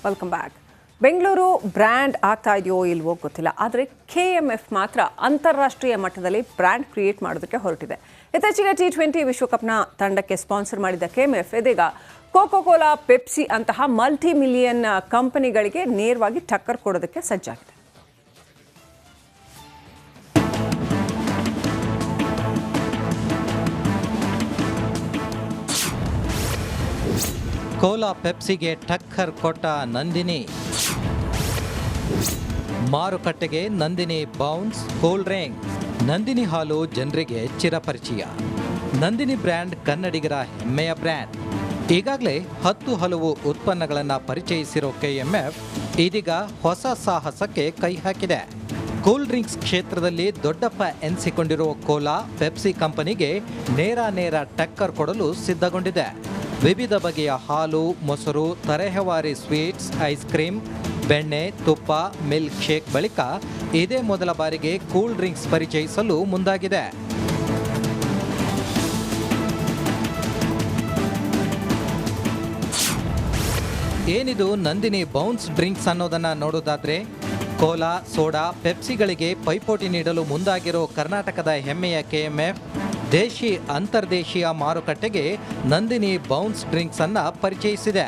Welcome back. Bengaluru brand ಆಗ್ತಾ ಇದೆಯೋ ಇಲ್ವೋ ಗೊತ್ತಿಲ್ಲ, ಆದರೆ KMF ಮಾತ್ರ ಅಂತಾರಾಷ್ಟ್ರೀಯ ಮಟ್ಟದಲ್ಲಿ ಬ್ರ್ಯಾಂಡ್ ಕ್ರಿಯೇಟ್ ಮಾಡೋದಕ್ಕೆ ಹೊರಟಿದೆ. ಇತ್ತೀಚೆಗೆ T20 ವಿಶ್ವಕಪ್ನ ತಂಡಕ್ಕೆ ಸ್ಪಾನ್ಸರ್ ಮಾಡಿದ KMF ಇದೀಗ ಕೋಕೋ ಕೋಲಾ, ಪೆಪ್ಸಿ ಅಂತಹ ಮಲ್ಟಿ ಮಿಲಿಯನ್ ಕಂಪನಿಗಳಿಗೆ ನೇರವಾಗಿ ಟಕ್ಕರ್ ಕೊಡೋದಕ್ಕೆ ಸಜ್ಜಾಗಿದೆ. ಕೋಲಾ ಪೆಪ್ಸಿಗೆ ಟಕ್ಕರ್ ಕೊಟ್ಟ ನಂದಿನಿ. ಮಾರುಕಟ್ಟೆಗೆ Nandini bounce cool drink. Nandini ಹಾಲು ಜನರಿಗೆ ಚಿರಪರಿಚಯ. ನಂದಿನಿ ಬ್ರ್ಯಾಂಡ್ ಕನ್ನಡಿಗರ ಹೆಮ್ಮೆಯ ಬ್ರ್ಯಾಂಡ್. ಈಗಾಗಲೇ 10 ಹಲವು ಉತ್ಪನ್ನಗಳನ್ನು ಪರಿಚಯಿಸಿರೋ KMF ಇದೀಗ ಹೊಸ ಸಾಹಸಕ್ಕೆ ಕೈ ಹಾಕಿದೆ. ಕೂಲ್ ಡ್ರಿಂಕ್ಸ್ ಕ್ಷೇತ್ರದಲ್ಲಿ ದೊಡ್ಡಪ್ಪ ಎನಿಸಿಕೊಂಡಿರೋ ಕೋಲಾ ಪೆಪ್ಸಿ ಕಂಪನಿಗೆ ನೇರ ಟಕ್ಕರ್ ಕೊಡಲು ಸಿದ್ಧಗೊಂಡಿದೆ. ವಿವಿಧ ಬಗೆಯ ಹಾಲು, ಮೊಸರು, ತರಹೇವಾರಿ ಸ್ವೀಟ್ಸ್, ಐಸ್ ಕ್ರೀಮ್, ಬೆಣ್ಣೆ, ತುಪ್ಪ, ಮಿಲ್ಕ್ ಶೇಕ್ ಬಳಿಕ ಇದೇ ಮೊದಲ ಬಾರಿಗೆ ಕೂಲ್ ಡ್ರಿಂಕ್ಸ್ ಪರಿಚಯಿಸಲು ಮುಂದಾಗಿದೆ. ಏನಿದು ನಂದಿನಿ ಬೌನ್ಸ್ ಡ್ರಿಂಕ್ಸ್ ಅನ್ನೋದನ್ನ ನೋಡೋದಾದ್ರೆ, ಕೋಲಾ, ಸೋಡಾ, ಪೆಪ್ಸಿಗಳಿಗೆ ಪೈಪೋಟಿ ನೀಡಲು ಮುಂದಾಗಿರೋ ಕರ್ನಾಟಕದ ಹೆಮ್ಮೆಯ KMF ದೇಶಿ ಅಂತರ್ದೇಶೀಯ ಮಾರುಕಟ್ಟೆಗೆ ನಂದಿನಿ ಬೌನ್ಸ್ ಡ್ರಿಂಕ್ಸ್ ಅನ್ನ ಪರಿಚಯಿಸಿದೆ.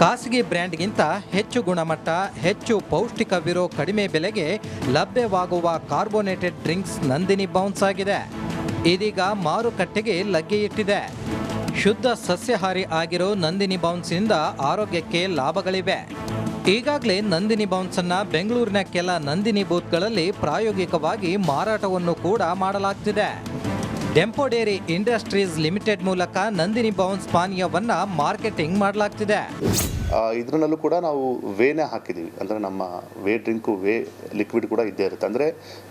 ಖಾಸಗಿ ಬ್ರ್ಯಾಂಡ್ಗಿಂತ ಹೆಚ್ಚು ಗುಣಮಟ್ಟ, ಹೆಚ್ಚು ಪೌಷ್ಟಿಕವಿರೋ ಕಡಿಮೆ ಬೆಲೆಗೆ ಲಭ್ಯವಾಗುವ ಕಾರ್ಬೋನೇಟೆಡ್ ಡ್ರಿಂಕ್ಸ್ ನಂದಿನಿ ಬೌನ್ಸ್ ಆಗಿದೆ. ಇದೀಗ ಮಾರುಕಟ್ಟೆಗೆ ಲಗ್ಗೆ ಇಟ್ಟಿದೆ. ಶುದ್ಧ ಸಸ್ಯಾಹಾರಿ ಆಗಿರೋ ನಂದಿನಿ ಬೌನ್ಸ್ನಿಂದ ಆರೋಗ್ಯಕ್ಕೆ ಲಾಭಗಳಿವೆ. ಈಗಾಗಲೇ ನಂದಿನಿ ಬೌನ್ಸ್ ಅನ್ನ ಬೆಂಗಳೂರಿನ ಕೆಲ ನಂದಿನಿ ಬೂತ್ಗಳಲ್ಲಿ ಪ್ರಾಯೋಗಿಕವಾಗಿ ಮಾರಾಟವನ್ನು ಕೂಡ ಮಾಡಲಾಗ್ತಿದೆ. ಡೆಂಪೋ ಡೇರಿ ಇಂಡಸ್ಟ್ರೀಸ್ ಲಿಮಿಟೆಡ್ ಮೂಲಕ ನಂದಿನಿ ಬೌನ್ಸ್ ಪಾನೀಯವನ್ನ ಮಾರ್ಕೆಟಿಂಗ್ ಮಾಡಲಾಗ್ತಿದೆ. ಇದರಲ್ಲೂ ಕೂಡ ನಾವು ವೇನೇ ಹಾಕಿದ್ದೀವಿ. ಅಂದರೆ ನಮ್ಮ ವೇ ಡ್ರಿಂಕು, ವೇ ಲಿಕ್ವಿಡ್ ಕೂಡ ಇದ್ದೇ ಇರುತ್ತೆ. ಅಂದರೆ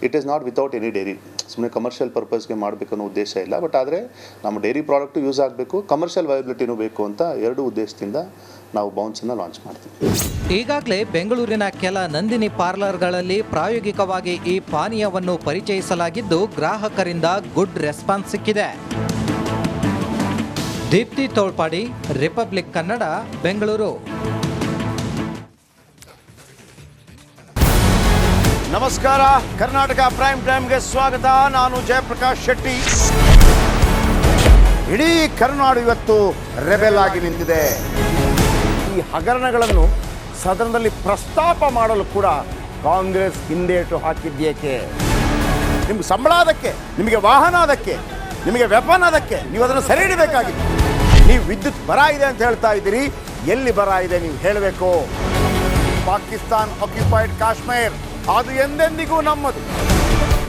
it is not without any dairy. ಸುಮ್ಮನೆ ಕಮರ್ಷಿಯಲ್ ಪರ್ಪಸ್ಗೆ ಮಾಡಬೇಕನ್ನೋ ಉದ್ದೇಶ ಇಲ್ಲ. ಬಟ್ ಆದರೆ ನಮ್ಮ ಡೈರಿ ಪ್ರಾಡಕ್ಟು ಯೂಸ್ ಆಗಬೇಕು, ಕಮರ್ಷಿಯಲ್ ವಯಬಿಲಿಟಿನೂ ಬೇಕು ಅಂತ ಎರಡು ಉದ್ದೇಶದಿಂದ ನಾವು ಬೌನ್ಸನ್ನು ಲಾಂಚ್ ಮಾಡ್ತೀವಿ. ಈಗಾಗಲೇ ಬೆಂಗಳೂರಿನ ಕೆಲ ನಂದಿನಿ ಪಾರ್ಲರ್ಗಳಲ್ಲಿ ಪ್ರಾಯೋಗಿಕವಾಗಿ ಈ ಪಾನೀಯವನ್ನು ಪರಿಚಯಿಸಲಾಗಿದ್ದು ಗ್ರಾಹಕರಿಂದ ಗುಡ್ ರೆಸ್ಪಾನ್ಸ್ ಸಿಕ್ಕಿದೆ. ದೀಪ್ತಿ ತೋಳ್ಪಾಡಿ, ರಿಪಬ್ಲಿಕ್ ಕನ್ನಡ, ಬೆಂಗಳೂರು. ನಮಸ್ಕಾರ, ಕರ್ನಾಟಕ ಪ್ರೈಮ್ ಟೈಮ್ಗೆ ಸ್ವಾಗತ. ನಾನು ಜಯಪ್ರಕಾಶ್ ಶೆಟ್ಟಿ. ಇಡೀ ಕರ್ನಾಡು ಇವತ್ತು ರೆಬೆಲ್ ಆಗಿ ನಿಂತಿದೆ. ಈ ಹಗರಣಗಳನ್ನು ಸದನದಲ್ಲಿ ಪ್ರಸ್ತಾಪ ಮಾಡಲು ಕೂಡ ಕಾಂಗ್ರೆಸ್ ಹಿಂದೇಟು ಹಾಕಿದ್ದೇಕೆ? ನಿಮ್ಗೆ ಸಂಬಳ ಅದಕ್ಕೆ, ನಿಮಗೆ ವಾಹನ ಅದಕ್ಕೆ, ನಿಮಗೆ ವೆಪನ್ ಅದಕ್ಕೆ, ನೀವು ಅದನ್ನು ಸೆರೆ ಹಿಡಿಬೇಕಾಗಿತ್ತು. ನೀವು ವಿದ್ಯುತ್ ಬರ ಇದೆ ಅಂತ ಹೇಳ್ತಾ ಇದ್ದೀರಿ, ಎಲ್ಲಿ ಬರ ಇದೆ ನೀವು ಹೇಳಬೇಕು. ಪಾಕಿಸ್ತಾನ್ ಆಕ್ಯುಪೈಡ್ ಕಾಶ್ಮೀರ್ ಅದು ಎಂದೆಂದಿಗೂ ನಮ್ಮದು.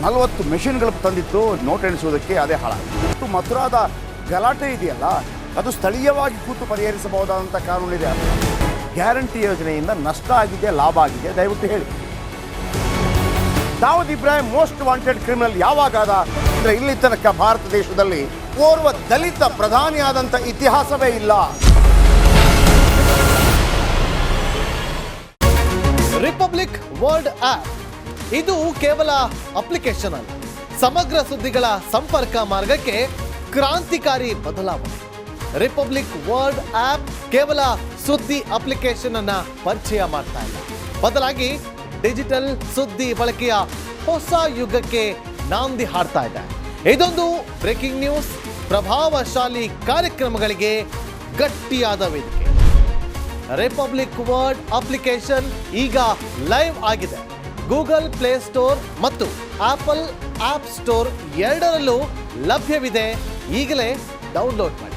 40 ಮೆಷಿನ್ಗಳು ತಂದಿತ್ತು ನೋಟ್ ಎಣಿಸುವುದಕ್ಕೆ, ಅದೇ ಹಾಳಾಗಿತ್ತು. ಮಥುರಾದ ಗಲಾಟೆ ಇದೆಯಲ್ಲ, ಅದು ಸ್ಥಳೀಯವಾಗಿ ಕೂತು ಪರಿಹರಿಸಬಹುದಾದಂಥ ಕಾನೂನಿದೆ. ಗ್ಯಾರಂಟಿ ಯೋಜನೆಯಿಂದ ನಷ್ಟ ಆಗಿದೆ, ಲಾಭ ಆಗಿದೆ, ದಯವಿಟ್ಟು ಹೇಳಿ. Dawood Ibrahim most wanted criminal ಯಾವಾಗಾದ ಅಂದರೆ ಇಲ್ಲಿ ತನಕ ಭಾರತ ದೇಶದಲ್ಲಿ ಓರ್ವ ದಲಿತ ಪ್ರಧಾನಿಯಾದಂಥ ಇತಿಹಾಸವೇ ಇಲ್ಲ. ರಿಪಬ್ಲಿಕ್ ವರ್ಲ್ಡ್ ಆಪ್ ಇದು ಕೇವಲ ಅಪ್ಲಿಕೇಶನ್ ಅಲ್ಲ, ಸಮಗ್ರ ಸುದ್ದಿಗಳ ಸಂಪರ್ಕ ಮಾರ್ಗಕ್ಕೆ ಕ್ರಾಂತಿಕಾರಿ ಬದಲಾವಣೆ. ರಿಪಬ್ಲಿಕ್ ವರ್ಲ್ಡ್ ಆಪ್ ಕೇವಲ ಸುದ್ದಿ ಅಪ್ಲಿಕೇಶನ್ ಅನ್ನ ಪರಿಚಯ ಮಾಡ್ತಾ ಇಲ್ಲ, ಬದಲಾಗಿ ಡಿಜಿಟಲ್ ಸುದ್ದಿ ಬಳಕೆಯ ಹೊಸ ಯುಗಕ್ಕೆ ನಾಂದಿ ಹಾಡ್ತಾ ಇದೆ. ಇದೊಂದು ಬ್ರೇಕಿಂಗ್ ನ್ಯೂಸ್, ಪ್ರಭಾವಶಾಲಿ ಕಾರ್ಯಕ್ರಮಗಳಿಗೆ ಗಟ್ಟಿಯಾದ ವೇದಿಕೆ. ರಿಪಬ್ಲಿಕ್ ವರ್ಲ್ಡ್ ಅಪ್ಲಿಕೇಶನ್ ಈಗ ಲೈವ್ ಆಗಿದೆ. ಗೂಗಲ್ ಪ್ಲೇ ಸ್ಟೋರ್ ಮತ್ತು ಆಪಲ್ ಆಪ್ ಸ್ಟೋರ್ ಎರಡರಲ್ಲೂ ಲಭ್ಯವಿದೆ. ಈಗಲೇ ಡೌನ್ಲೋಡ್ ಮಾಡಿ.